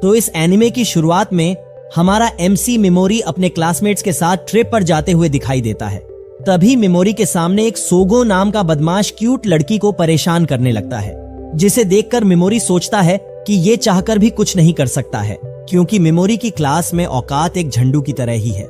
तो इस एनिमे की शुरुआत में हमारा एमसी मेमोरी अपने क्लासमेट्स के साथ ट्रिप पर जाते हुए दिखाई देता है। तभी मेमोरी के सामने एक सोगो नाम का बदमाश क्यूट लड़की को परेशान करने लगता है, जिसे देखकर मेमोरी सोचता है कि ये चाहकर भी कुछ नहीं कर सकता है, क्योंकि मेमोरी की क्लास में औकात एक झंडू की तरह ही है।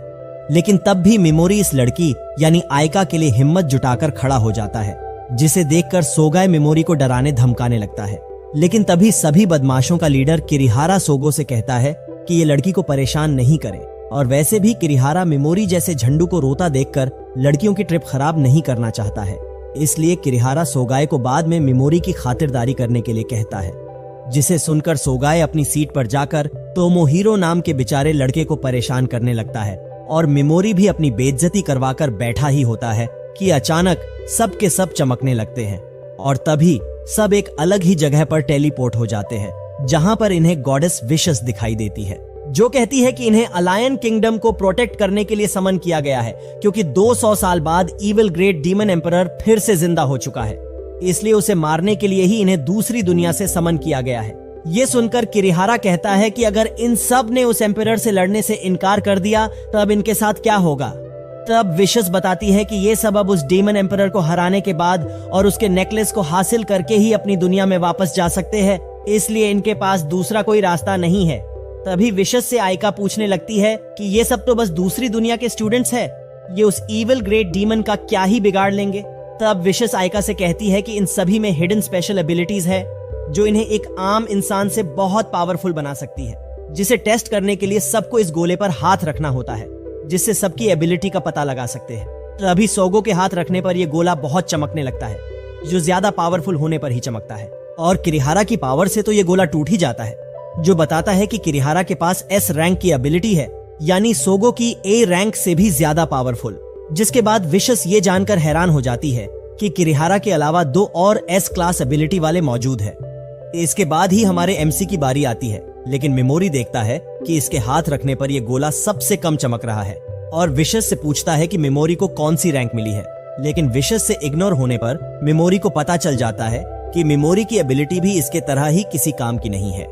लेकिन तब भी मेमोरी इस लड़की यानी आयका के लिए हिम्मत जुटाकर खड़ा हो जाता है, जिसे देखकर सोगाए मेमोरी को डराने धमकाने लगता है। लेकिन तभी सभी बदमाशों का लीडर किरिहारा सोगो से कहता है कि ये लड़की को परेशान नहीं करे, और वैसे भी किरिहारा मेमोरी जैसे झंडू को रोता देखकर लड़कियों की ट्रिप खराब नहीं करना चाहता है। इसलिए किरिहारा सोगाए को बाद में मेमोरी की खातिरदारी करने के लिए कहता है, जिसे सुनकर सोगाए अपनी सीट पर जाकर तोमोहिरो नाम के बेचारे लड़के को परेशान करने लगता है, और मेमोरी भी अपनी बेइज्जती करवाकर बैठा ही होता है कि अचानक सब के सब चमकने लगते हैं, और तभी सब एक अलग ही जगह पर टेलीपोर्ट हो जाते हैं, जहां पर इन्हें गॉडेस विशस दिखाई देती है, जो कहती है कि इन्हें अलायन किंगडम को प्रोटेक्ट करने के लिए समन किया गया है, क्योंकि 200 साल बाद इविल ग्रेट डीमन एम्परर फिर से जिंदा हो चुका है। इसलिए उसे मारने के लिए ही इन्हें दूसरी दुनिया से समन किया गया है। ये सुनकर किरिहारा कहता है कि अगर इन सब ने उस एम्परर से लड़ने से इनकार कर दिया तब इनके साथ क्या होगा। तब विशस बताती है कि ये सब अब उस डीमन एम्परर को हराने के बाद और उसके नेकलेस को हासिल करके ही अपनी दुनिया में वापस जा सकते हैं, इसलिए इनके पास दूसरा कोई रास्ता नहीं है। तभी विशस से आयका पूछने लगती है कि ये सब तो बस दूसरी दुनिया के स्टूडेंट्स हैं, ये उस इविल ग्रेट डीमन का क्या ही बिगाड़ लेंगे। तब विशस आयका से कहती है कि इन सभी में हिडन स्पेशल एबिलिटीज है, जो इन्हें एक आम इंसान से बहुत पावरफुल बना सकती है, जिसे टेस्ट करने के लिए सबको इस गोले पर हाथ रखना होता है, जिससे सबकी एबिलिटी का पता लगा सकते हैं। तभी सोगो के हाथ रखने पर यह गोला बहुत चमकने लगता है, जो ज्यादा पावरफुल होने पर ही चमकता है, और किरिहारा की पावर से तो ये गोला टूट ही जाता है, जो बताता है कि किरिहारा के पास एस रैंक की एबिलिटी है, यानी सोगो की ए रैंक से भी ज्यादा पावरफुल। जिसके बाद विशस ये जानकर हैरान हो जाती है कि किरिहारा के अलावा 2 और एस क्लास एबिलिटी वाले मौजूद है। इसके बाद ही हमारे एमसी की बारी आती है, लेकिन मेमोरी देखता है कि इसके हाथ रखने पर यह गोला सबसे कम चमक रहा है, और विशस से पूछता है कि मेमोरी को कौन सी रैंक मिली है। लेकिन विशस से इग्नोर होने पर मेमोरी को पता चल जाता है कि मेमोरी की एबिलिटी भी इसके तरह ही किसी काम की नहीं है।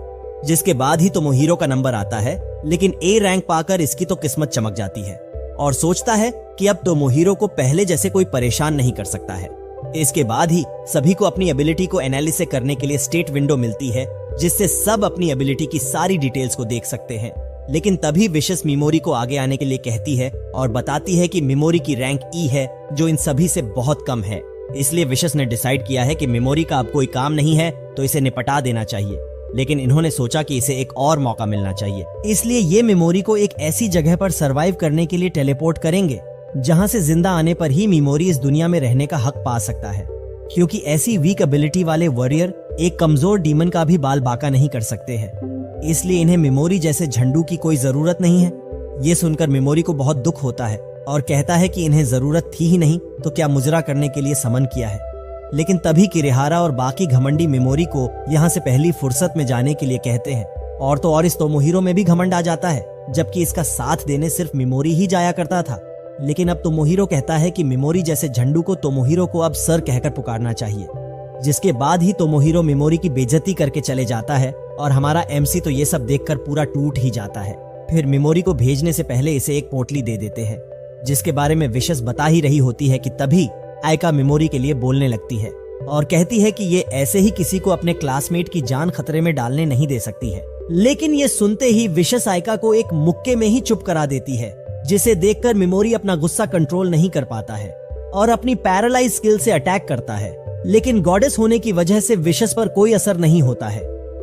जिसके बाद ही तोमोहिरो का नंबर आता है, लेकिन ए रैंक पाकर इसकी तो किस्मत चमक जाती है, और सोचता है कि अब तोमोहिरो को पहले जैसे कोई परेशान नहीं कर सकता है। इसके बाद ही सभी को अपनी एबिलिटी को एनालिसिस करने के लिए स्टेट विंडो मिलती है, जिससे सब अपनी एबिलिटी की सारी डिटेल्स को देख सकते हैं। लेकिन तभी विशस मेमोरी को आगे आने के लिए कहती है और बताती है कि मेमोरी की रैंक ई है, जो इन सभी से बहुत कम है। इसलिए विशस ने डिसाइड किया है कि मेमोरी का अब कोई काम नहीं है, तो इसे निपटा देना चाहिए। लेकिन इन्होंने सोचा कि इसे एक और मौका मिलना चाहिए, इसलिए ये मेमोरी को एक ऐसी जगह पर सरवाइव करने के लिए टेलीपोर्ट करेंगे, जहां से जिंदा आने पर ही मेमोरी इस दुनिया में रहने का हक पा सकता है, क्योंकि ऐसी वीक एबिलिटी वाले वॉरियर एक कमजोर डीमन का भी बाल बाका नहीं कर सकते हैं। इसलिए इन्हें मेमोरी जैसे झंडू की कोई जरूरत नहीं है। ये सुनकर मेमोरी को बहुत दुख होता है और कहता है कि इन्हें जरूरत थी ही नहीं तो क्या मुजरा करने के लिए समन किया है। लेकिन तभी किरिहारा और बाकी घमंडी मेमोरी को यहाँ से पहली फुर्सत में जाने के लिए कहते हैं, और तो और इस तोमोहिरो में भी घमंड आ जाता है, जबकि इसका साथ देने सिर्फ मेमोरी ही जाया करता था। लेकिन अब तोमोहिरो कहता है कि मेमोरी जैसे झंडू को तोमोहिरो को अब सर कहकर पुकारना चाहिए। जिसके बाद ही तोमोहिरो मेमोरी की बेइज्जती करके चले जाता है, और हमारा एमसी तो ये सब देखकर पूरा टूट ही जाता है। फिर मेमोरी को भेजने से पहले इसे एक पोटली दे देते हैं, जिसके बारे में विशस बता ही रही होती है कि तभी आयका मेमोरी के लिए बोलने लगती है और कहती है कि ये ऐसे ही किसी को अपने क्लासमेट की जान खतरे में डालने नहीं दे सकती है। लेकिन ये सुनते ही विशस आयका को एक मुक्के में ही चुप करा देती है, जिसे देखकर मेमोरी अपना गुस्सा कंट्रोल नहीं कर पाता है और अपनी पैरालाइज स्किल से अटैक करता है। लेकिन गॉडेस होने की वजह से विशस पर कोई असर नहीं होता है,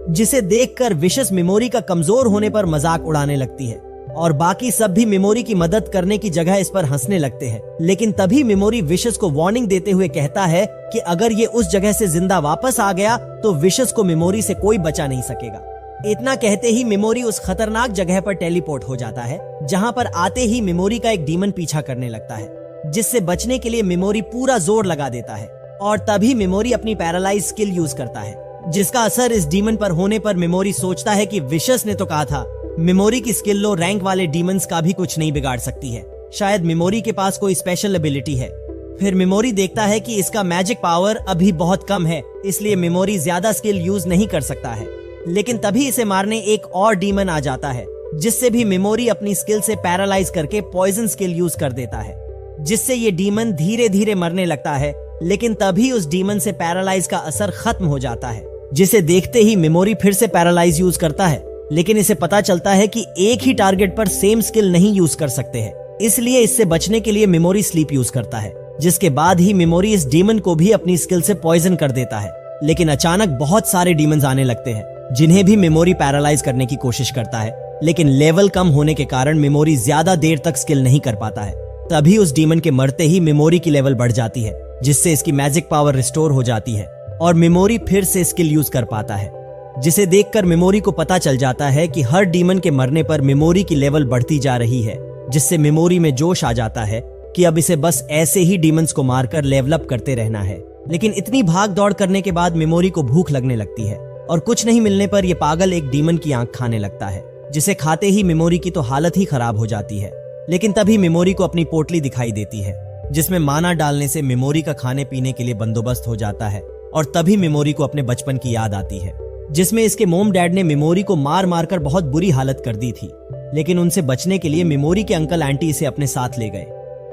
जिसे देखकर विशस मेमोरी का कमजोर होने पर मजाक उड़ाने लगती है, और बाकी सब भी मेमोरी की मदद करने की जगह इस पर हंसने लगते हैं। लेकिन तभी मेमोरी विशस को वार्निंग देते हुए कहता है कि अगर ये उस जगह से जिंदा वापस आ गया तो विशस को मेमोरी से कोई बचा नहीं सकेगा। इतना कहते ही मेमोरी उस खतरनाक जगह पर टेलीपोर्ट हो जाता है, जहां पर आते ही मेमोरी का एक डीमन पीछा करने लगता है, जिससे बचने के लिए मेमोरी पूरा जोर लगा देता है। और तभी मेमोरी अपनी पैरालाइज स्किल यूज करता है, जिसका असर इस डीमन पर होने पर मेमोरी सोचता है कि विशस ने तो कहा था मेमोरी की स्किल लो रैंक वाले डीमंस का भी कुछ नहीं बिगाड़ सकती है, शायद मेमोरी के पास कोई स्पेशल एबिलिटी है। फिर मेमोरी देखता है कि इसका मैजिक पावर अभी बहुत कम है, इसलिए मेमोरी ज्यादा स्किल यूज नहीं कर सकता है। लेकिन तभी इसे मारने एक और डीमन आ जाता है, जिससे भी मेमोरी अपनी स्किल से पैरालाइज करके पॉइजन स्किल यूज कर देता है, जिससे ये डीमन धीरे धीरे मरने लगता है। लेकिन तभी उस डीमन से पैरालाइज का असर खत्म हो जाता है, जिसे देखते ही मेमोरी फिर से पैरालाइज यूज करता है। लेकिन इसे पता चलता है कि एक ही टारगेट पर सेम स्किल नहीं यूज कर सकते हैं, इसलिए इससे बचने के लिए मेमोरी स्लीप यूज करता है, जिसके बाद ही मेमोरी इस डीमन को भी अपनी स्किल से पॉइजन कर देता है। लेकिन अचानक बहुत सारे डीमंस आने लगते हैं, जिन्हें भी मेमोरी पैरालाइज करने की कोशिश करता है, लेकिन लेवल कम होने के कारण मेमोरी ज्यादा देर तक स्किल नहीं कर पाता है। तभी उस डीमन के मरते ही मेमोरी की लेवल बढ़ जाती है, जिससे इसकी मैजिक पावर रिस्टोर हो जाती है और मेमोरी फिर से स्किल यूज कर पाता है, जिसे देखकर मेमोरी को पता चल जाता है कि हर डीमन के मरने पर मेमोरी की लेवल बढ़ती जा रही है, जिससे मेमोरी में जोश आ जाता है कि अब इसे बस ऐसे ही डीमंस को मारकर लेवल अप करते रहना है। लेकिन इतनी भाग दौड़ करने के बाद मेमोरी को भूख लगने लगती है और कुछ नहीं मिलने पर यह पागल एक डीमन की आंख खाने लगता है, जिसे खाते ही मेमोरी की तो हालत ही खराब हो जाती है। लेकिन तभी मेमोरी को अपनी पोटली दिखाई देती है, जिसमें माना डालने से मेमोरी का खाने पीने के लिए बंदोबस्त हो जाता है। और तभी मेमोरी को अपने बचपन की याद आती है, जिसमें इसके मोम डैड ने मेमोरी को मार मार कर बहुत बुरी हालत कर दी थी। लेकिन उनसे बचने के लिए मेमोरी के अंकल आंटी इसे अपने साथ ले गए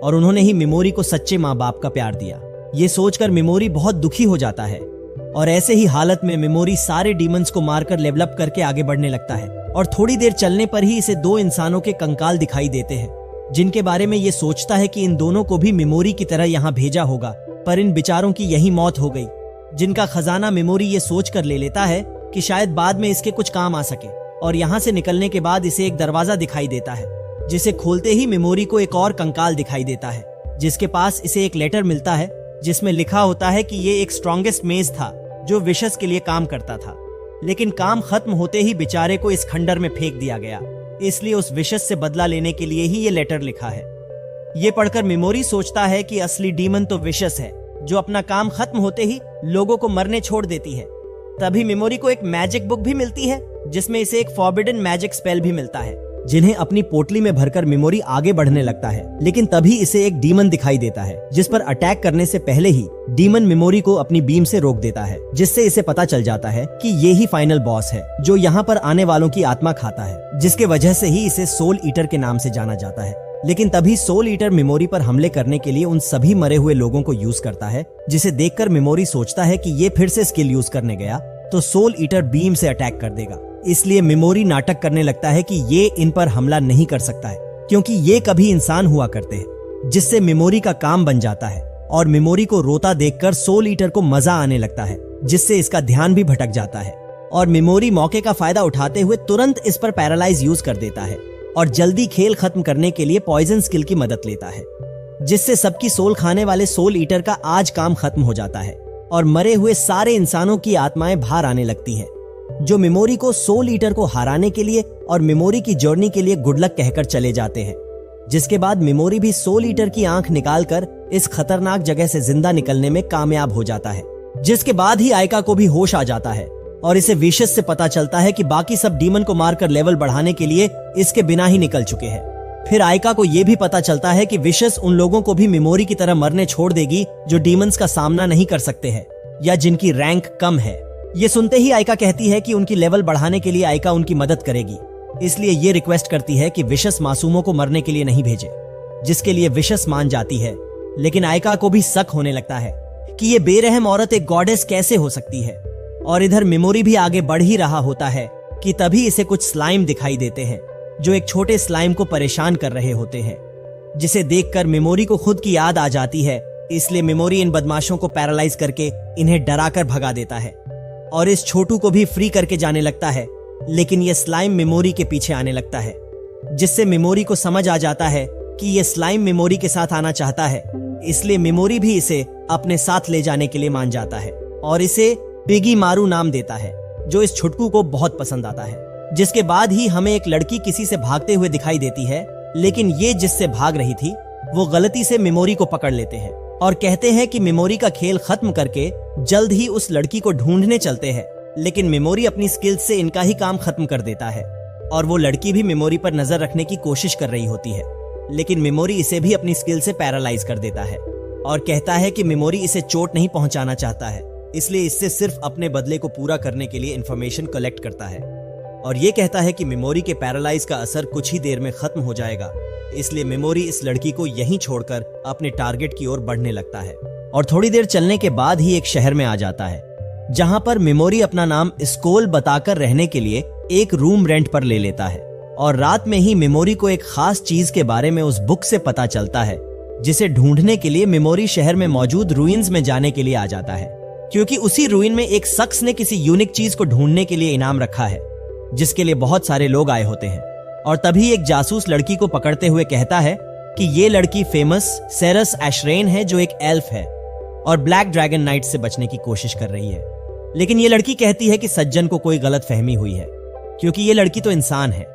और उन्होंने ही मेमोरी को सच्चे माँ बाप का प्यार दिया। ये सोचकर मेमोरी बहुत दुखी हो जाता है और ऐसे ही हालत में मेमोरी सारे डीमंस को मारकर लेवल अप करके आगे बढ़ने लगता है। और थोड़ी देर चलने पर ही इसे दो इंसानों के कंकाल दिखाई देते हैं, जिनके बारे में ये सोचता है कि इन दोनों को भी मेमोरी की तरह यहाँ भेजा होगा, पर इन बेचारों की यही मौत हो गई, जिनका खजाना मेमोरी ये सोच कर ले लेता है कि शायद बाद में इसके कुछ काम आ सके। और यहाँ से निकलने के बाद इसे एक दरवाजा दिखाई देता है, जिसे खोलते ही मेमोरी को एक और कंकाल दिखाई देता है, जिसके पास इसे एक लेटर मिलता है, जिसमें लिखा होता है कि ये एक स्ट्रॉन्गेस्ट मेज था जो विशेष के लिए काम करता था, लेकिन काम खत्म होते ही बेचारे को इस खंडर में फेंक दिया गया, इसलिए उस विशेष से बदला लेने के लिए ही ये लेटर लिखा है। ये पढ़कर मेमोरी सोचता है कि असली डीमन तो विशेष है, जो अपना काम खत्म होते ही लोगों को मरने छोड़ देती है। तभी मेमोरी को एक मैजिक बुक भी मिलती है, जिसमें इसे एक फॉरबिडन मैजिक स्पेल भी मिलता है, जिन्हें अपनी पोटली में भरकर मेमोरी आगे बढ़ने लगता है। लेकिन तभी इसे एक डीमन दिखाई देता है, जिस पर अटैक करने से पहले ही डीमन मेमोरी को अपनी बीम से रोक देता है, जिससे इसे पता चल जाता है कि ये ही फाइनल बॉस है, जो यहाँ पर आने वालों की आत्मा खाता है, जिसके वजह से ही इसे सोल ईटर के नाम से जाना जाता है। लेकिन तभी सोल ईटर मेमोरी पर हमले करने के लिए उन सभी मरे हुए लोगों को यूज करता है, जिसे देखकर मेमोरी सोचता है कि ये फिर से स्किल यूज करने गया तो सोल ईटर बीम से अटैक कर देगा। इसलिए मेमोरी नाटक करने लगता है कि ये इन पर हमला नहीं कर सकता है, क्योंकि ये कभी इंसान हुआ करते हैं, जिससे मेमोरी का काम बन जाता है। और मेमोरी को रोता देखकर सोल ईटर को मजा आने लगता है, जिससे इसका ध्यान भी भटक जाता है। और मेमोरी मौके का फायदा उठाते हुए तुरंत इस पर पैरालाइज यूज कर देता है और जल्दी खेल खत्म करने के लिए पॉइजन स्किल की मदद लेता है, जिससे सबकी सोल खाने वाले सोल ईटर का आज काम खत्म हो जाता है और मरे हुए सारे इंसानों की आत्माएं बाहर आने लगती हैं, जो मेमोरी को सोल ईटर को हराने के लिए और मेमोरी की जर्नी के लिए गुड लक कहकर चले जाते हैं। जिसके बाद मेमोरी भी सोल ईटर की आंख निकालकर इस खतरनाक जगह से जिंदा निकलने में कामयाब हो जाता है। जिसके बाद ही आयका को भी होश आ जाता है और इसे विशेष से पता चलता है कि बाकी सब डीमन को मारकर लेवल बढ़ाने के लिए इसके बिना ही निकल चुके हैं। फिर आयका को यह भी पता चलता है कि विशेष उन लोगों को भी मेमोरी की तरह मरने छोड़ देगी जो डीमंस का सामना नहीं कर सकते हैं या जिनकी रैंक कम है। ये सुनते ही आयका कहती है कि उनकी लेवल बढ़ाने के लिए आयका उनकी मदद करेगी, इसलिए ये रिक्वेस्ट करती है कि विशेष मासूमों को मरने के लिए नहीं भेजे, जिसके लिए विशेष मान जाती है। लेकिन आयका को भी शक होने लगता है कि ये बेरहम औरत एक गॉडेस कैसे हो सकती है। और इधर मेमोरी भी आगे बढ़ ही रहा होता है कि तभी इसे कुछ स्लाइम दिखाई देते हैं, जो एक छोटे स्लाइम को परेशान कर रहे होते हैं, जिसे देखकर मेमोरी को खुद की याद आ जाती है। इसलिए मेमोरी इन बदमाशों को पैरालाइज करके इन्हें डराकर भगा देता है और इस छोटू को भी फ्री करके जाने लगता है। लेकिन ये स्लाइम मेमोरी के पीछे आने लगता है, जिससे मेमोरी को समझ आ जाता है कि ये स्लाइम मेमोरी के साथ आना चाहता है। इसलिए मेमोरी भी इसे अपने साथ ले जाने के लिए मान जाता है और इसे पिगी मारू नाम देता है, जो इस छुटकू को बहुत पसंद आता है। जिसके बाद ही हमें एक लड़की किसी से भागते हुए दिखाई देती है, लेकिन ये जिससे भाग रही थी वो गलती से मेमोरी को पकड़ लेते हैं और कहते हैं कि मेमोरी का खेल खत्म करके जल्द ही उस लड़की को ढूंढने चलते हैं। लेकिन मेमोरी अपनी स्किल्स से इनका ही काम खत्म कर देता है और वो लड़की भी मेमोरी पर नजर रखने की कोशिश कर रही होती है, लेकिन मेमोरी इसे भी अपनी स्किल से पैरालाइज कर देता है और कहता है कि मेमोरी इसे चोट नहीं पहुंचाना चाहता है, इसलिए इससे सिर्फ अपने बदले को पूरा करने के लिए इंफॉर्मेशन कलेक्ट करता है और ये कहता है कि मेमोरी के पैरालाइज का असर कुछ ही देर में खत्म हो जाएगा। इसलिए मेमोरी इस लड़की को यहीं छोड़कर अपने टारगेट की ओर बढ़ने लगता है और थोड़ी देर चलने के बाद ही एक शहर में आ जाता है जहां पर मेमोरी अपना नाम स्कोल बताकर रहने के लिए एक रूम रेंट पर ले लेता है। और रात में ही मेमोरी को एक खास चीज के बारे में उस बुक से पता चलता है जिसे ढूंढने के लिए मेमोरी शहर में मौजूद रूइंस में जाने के लिए आ जाता है, क्योंकि उसी रूइन में एक शख्स ने किसी यूनिक चीज को ढूंढने के लिए इनाम रखा है जिसके लिए बहुत सारे लोग आए होते हैं। और तभी एक जासूस लड़की को पकड़ते हुए कहता है कि ये लड़की फेमस सेरस एशरेन है जो एक एल्फ है और ब्लैक ड्रैगन नाइट से बचने की कोशिश कर रही है। लेकिन ये लड़की कहती है कि सज्जन को कोई गलत फहमी हुई है क्योंकि ये लड़की तो इंसान है।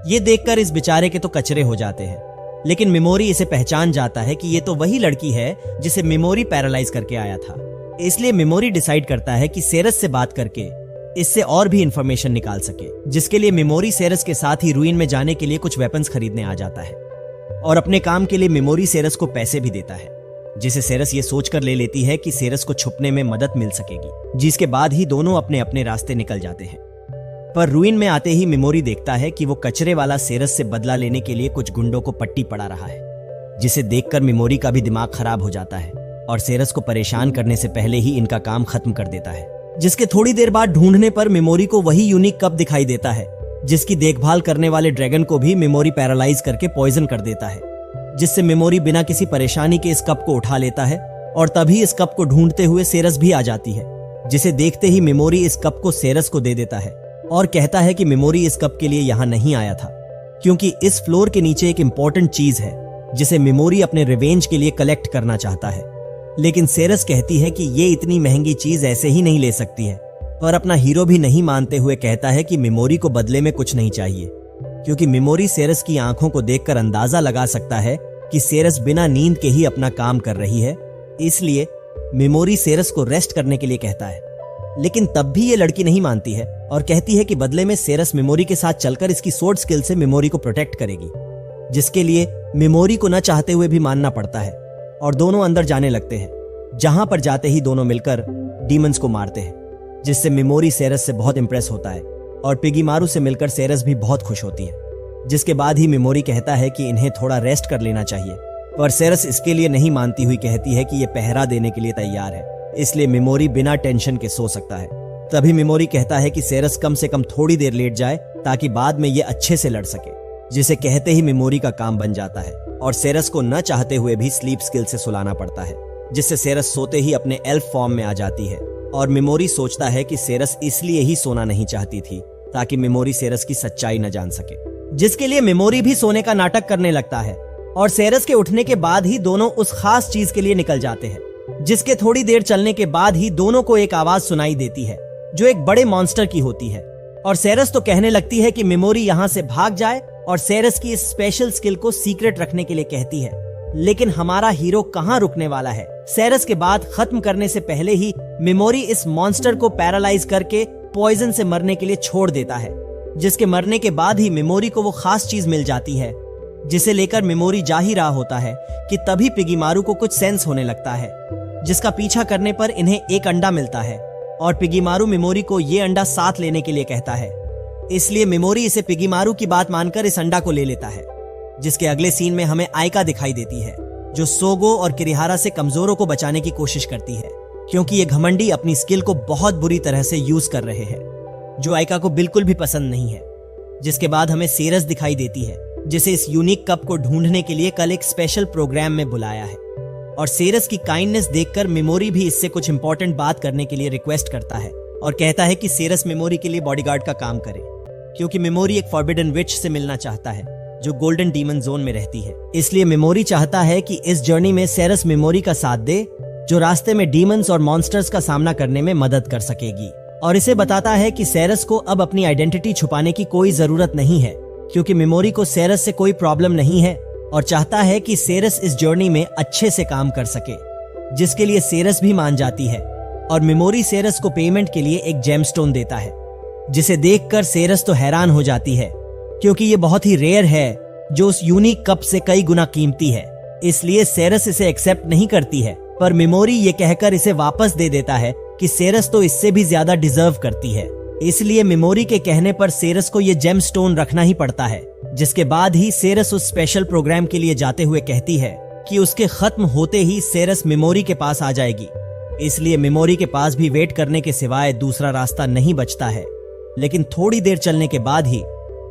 ये देखकर इस बेचारे के तो कचरे हो जाते हैं, लेकिन मेमोरी इसे पहचान जाता है कि ये तो वही लड़की है जिसे मेमोरी पैरालाइज करके आया था। इसलिए मेमोरी डिसाइड करता है कि सेरस से बात करके इससे और भी इंफॉर्मेशन निकाल सके, जिसके लिए मेमोरी सेरस के साथ ही रूइन में जाने के लिए कुछ वेपन्स खरीदने आ जाता है और अपने काम के लिए मेमोरी सेरस को पैसे भी देता है, जिसे सेरस ये सोचकर ले लेती है कि सेरस को छुपने में मदद मिल सकेगी, जिसके बाद ही दोनों अपने अपने रास्ते निकल जाते हैं। पर रूइन में आते ही मेमोरी देखता है कि वो कचरे वाला सेरस से बदला लेने के लिए कुछ गुंडों को पट्टी पड़ा रहा है, जिसे देखकर मेमोरी का भी दिमाग खराब हो जाता है और सेरस को परेशान करने से पहले ही इनका काम खत्म कर देता है। जिसके थोड़ी देर बाद ढूंढने पर मेमोरी को वही यूनिक कप दिखाई देता है जिसकी देखभाल करने वाले ड्रैगन को भी मेमोरी पैरालाइज करके पॉइजन कर देता है, जिससे मेमोरी बिना किसी परेशानी के इस कप को उठा लेता है। और तभी इस कप को ढूंढते हुए सेरस भी आ जाती है, जिसे देखते ही मेमोरी इस कप को सेरस को दे देता है और कहता है कि मेमोरी इस कप के लिए यहाँ नहीं आया था क्योंकि इस फ्लोर के नीचे एक इंपॉर्टेंट चीज है जिसे मेमोरी अपने रिवेंज के लिए कलेक्ट करना चाहता है। लेकिन सेरस कहती है कि ये इतनी महंगी चीज ऐसे ही नहीं ले सकती है, पर अपना हीरो भी नहीं मानते हुए कहता है कि मेमोरी को बदले में कुछ नहीं चाहिए, क्योंकि मेमोरी सेरस की आंखों को देखकर अंदाजा लगा सकता है कि सेरस बिना नींद के ही अपना काम कर रही है। इसलिए मेमोरी सेरस को रेस्ट करने के लिए कहता है, लेकिन तब भी ये लड़की नहीं मानती है और कहती है कि बदले में सेरस मेमोरी के साथ चलकर इसकी स्वॉर्ड स्किल से मेमोरी को प्रोटेक्ट करेगी, जिसके लिए मेमोरी को न चाहते हुए भी मानना पड़ता है और दोनों अंदर जाने लगते हैं, जहां पर जाते ही दोनों मिलकर डीमंस को मारते हैं, जिससे मेमोरी सेरस से बहुत इंप्रेस होता है और पिगीमारू से मिलकर सेरस भी बहुत खुश होती है। जिसके बाद ही मेमोरी कहता है कि इन्हें थोड़ा रेस्ट कर लेना चाहिए, पर सेरस इसके लिए नहीं मानती हुई कहती है कि ये पहरा देने के लिए तैयार है, इसलिए मेमोरी बिना टेंशन के सो सकता है। तभी मेमोरी कहता है कि सेरस कम से कम थोड़ी देर लेट जाए ताकि बाद में ये अच्छे से लड़ सके, जिसे कहते ही मेमोरी का काम बन जाता है और सेरस को न चाहते हुए भी स्लीप स्किल से सुलाना पड़ता है, जिससे सेरस सोते ही अपने एल्फ फॉर्म में आ जाती है। और मेमोरी सोचता है कि सेरस इसलिए ही सोना नहीं चाहती थी ताकि मेमोरी सेरस की सच्चाई न जान सके, जिसके लिए मेमोरी भी सोने का नाटक करने लगता है और सेरस के उठने के बाद ही दोनों उस खास चीज के लिए निकल जाते हैं, जिसके थोड़ी देर चलने के बाद ही दोनों को एक आवाज सुनाई देती है जो एक बड़े मॉन्स्टर की होती है। और सेरस तो कहने लगती है कि मेमोरी यहाँ से भाग जाए और सेरस की इस स्पेशल स्किल को सीक्रेट रखने के लिए कहती है, लेकिन हमारा हीरो कहाँ रुकने वाला है। सेरस के बाद खत्म करने से पहले ही मेमोरी इस मॉन्स्टर को पैरालाइज करके पॉइजन से मरने के लिए छोड़ देता है, जिसके मरने के बाद ही मेमोरी को वो खास चीज मिल जाती है जिसे लेकर मेमोरी जा ही रहा होता है कि तभी पिगीमारू को कुछ सेंस होने लगता है, जिसका पीछा करने पर इन्हें एक अंडा मिलता है और पिगीमारू मेमोरी को ये अंडा साथ लेने के लिए कहता है। इसलिए मेमोरी इसे पिगीमारू की बात मानकर इस अंडा को ले लेता है, जिसके अगले सीन में हमें आयका दिखाई देती है जो सोगो और किरिहारा से कमजोरों को बचाने की कोशिश करती है, क्योंकि ये घमंडी अपनी स्किल को बहुत बुरी तरह से यूज कर रहे हैं, जो आयका को बिल्कुल भी पसंद नहीं है। जिसके बाद हमें सेरस दिखाई देती है, जिसे इस यूनिक कप को ढूंढने के लिए कल एक स्पेशल प्रोग्राम में बुलाया है। और सेरस की काइंडनेस देखकर मेमोरी भी इससे कुछ इंपॉर्टेंट बात करने के लिए रिक्वेस्ट करता है और कहता है कि सेरस मेमोरी के लिए बॉडीगार्ड का काम करे, क्योंकि मेमोरी एक फॉरबिडन विच से मिलना चाहता है जो गोल्डन डीमन जोन में रहती है। इसलिए मेमोरी चाहता है कि इस जर्नी में सेरस मेमोरी का साथ दे, जो रास्ते में डीमंस और मॉन्स्टर्स का सामना करने में मदद कर सकेगी। और इसे बताता है कि सेरस को अब अपनी आइडेंटिटी छुपाने की कोई जरूरत नहीं है, क्योंकि मेमोरी को सेरस से कोई प्रॉब्लम नहीं है और चाहता है कि सेरस इस जर्नी में अच्छे से काम कर सके, जिसके लिए सेरस भी मान जाती है। और मेमोरी सेरस को पेमेंट के लिए एक जेमस्टोन देता है, जिसे देखकर सेरस तो हैरान हो जाती है, क्योंकि ये बहुत ही रेयर है जो उस यूनिक कप से कई गुना कीमती है। इसलिए सेरस इसे एक्सेप्ट नहीं करती है, पर मेमोरी ये कहकर इसे वापस दे देता है कि सेरस तो इससे भी ज्यादा डिजर्व करती है। इसलिए मेमोरी के कहने पर सेरस को ये जेम स्टोन रखना ही पड़ता है। जिसके बाद ही सेरस उस स्पेशल प्रोग्राम के लिए जाते हुए कहती है कि उसके खत्म होते ही सेरस मेमोरी के पास आ जाएगी। इसलिए मेमोरी के पास भी वेट करने के सिवाय दूसरा रास्ता नहीं बचता है। लेकिन थोड़ी देर चलने के बाद ही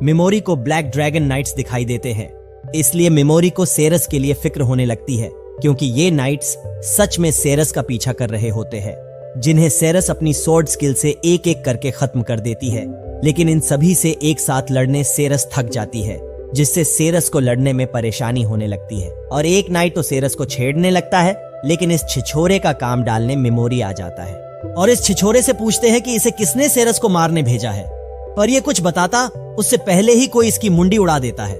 मेमोरी को ब्लैक ड्रैगन नाइट्स दिखाई देते हैं। इसलिए मेमोरी को सेरस के लिए फिक्र होने लगती है, क्योंकि ये नाइट्स सच में सेरस का पीछा कर रहे होते हैं, जिन्हें सेरस अपनी स्वॉर्ड स्किल से एक एक करके खत्म कर देती है। लेकिन इन सभी से एक साथ लड़ने सेरस थक जाती है, जिससे सेरस को लड़ने में परेशानी होने लगती है। और एक नाइट तो सेरस को छेड़ने लगता है, लेकिन इस छिछोरे का काम डालने मेमोरी आ जाता है और इस छिछोरे से पूछते हैं कि इसे किसने सेरस को मारने भेजा है। पर ये कुछ बताता उससे पहले ही कोई इसकी मुंडी उड़ा देता है।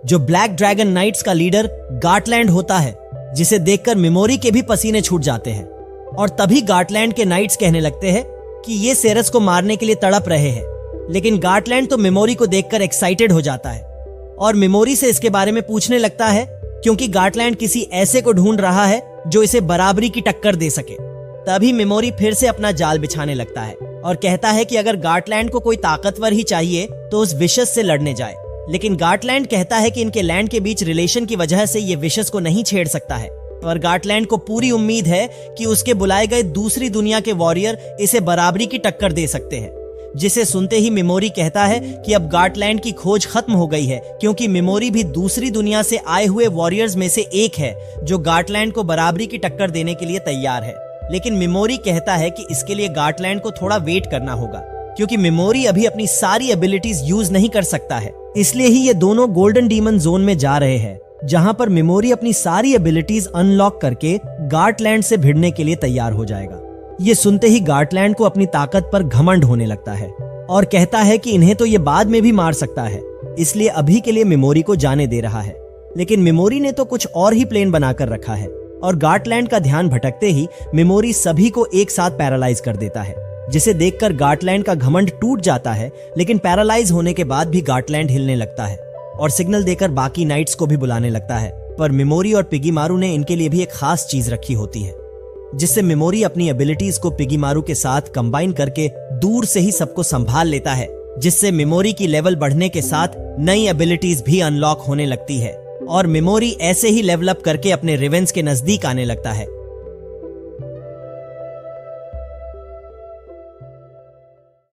जो ब्लैक ड्रैगन नाइट्स का लीडर गार्टलैंड होता है, जिसे देखकर मेमोरी के भी पसीने छूट जाते हैं। और तभी गार्टलैंड के नाइट्स कहने लगते हैं कि ये सेरस को मारने के लिए तड़प रहे हैं। लेकिन गार्टलैंड तो मेमोरी को देखकर एक्साइटेड हो जाता है और मेमोरी से इसके बारे में पूछने लगता है, क्योंकि गार्टलैंड किसी ऐसे को ढूंढ रहा है जो इसे बराबरी की टक्कर दे सके। तभी मेमोरी फिर से अपना जाल बिछाने लगता है और कहता है कि अगर गार्टलैंड को कोई ताकतवर ही चाहिए तो उस विशस से लड़ने जाए। लेकिन गार्टलैंड कहता है कि इनके लैंड के बीच रिलेशन की वजह से ये विशस को नहीं छेड़ सकता है। पर गार्टलैंड को पूरी उम्मीद है कि उसके बुलाए गए दूसरी दुनिया के वॉरियर इसे बराबरी की टक्कर दे सकते हैं। जिसे सुनते ही मेमोरी कहता है कि अब गार्टलैंड की खोज खत्म हो गई है, क्योंकि मेमोरी भी दूसरी दुनिया से आए हुए वॉरियर्स में से एक है जो गार्टलैंड को बराबरी की टक्कर देने के लिए तैयार है। लेकिन मेमोरी कहता है कि इसके लिए गार्टलैंड को थोड़ा वेट करना होगा, क्योंकि मेमोरी अभी अपनी सारी एबिलिटीज यूज नहीं कर सकता है। इसलिए ही ये दोनों गोल्डन डीमन जोन में जा रहे हैं, जहां पर मेमोरी अपनी सारी एबिलिटीज अनलॉक करके गार्टलैंड से भिड़ने के लिए तैयार हो जाएगा। ये सुनते ही गार्टलैंड को अपनी ताकत पर घमंड होने लगता है और कहता है कि इन्हें तो ये बाद में भी मार सकता है, इसलिए अभी के लिए मेमोरी को जाने दे रहा है। लेकिन मेमोरी ने तो कुछ और ही प्लान बनाकर रखा है और गार्टलैंड का ध्यान भटकते ही मेमोरी सभी को एक साथ पैरालाइज कर देता है, जिसे देखकर गार्टलैंड का घमंड टूट जाता है। लेकिन पैरालाइज होने के बाद भी गार्टलैंड हिलने लगता है और सिग्नल देकर बाकी नाइट्स को भी बुलाने लगता है। पर मेमोरी और पिगीमारू ने इनके लिए भी एक खास चीज रखी होती है, जिससे मेमोरी अपनी एबिलिटीज को पिगीमारू के साथ कंबाइन करके दूर से ही सबको संभाल लेता है, जिससे मेमोरी की लेवल बढ़ने के साथ नई एबिलिटीज भी अनलॉक होने लगती है और मेमोरी ऐसे ही लेवल अप करके अपने रिवेंज के नजदीक आने लगता है।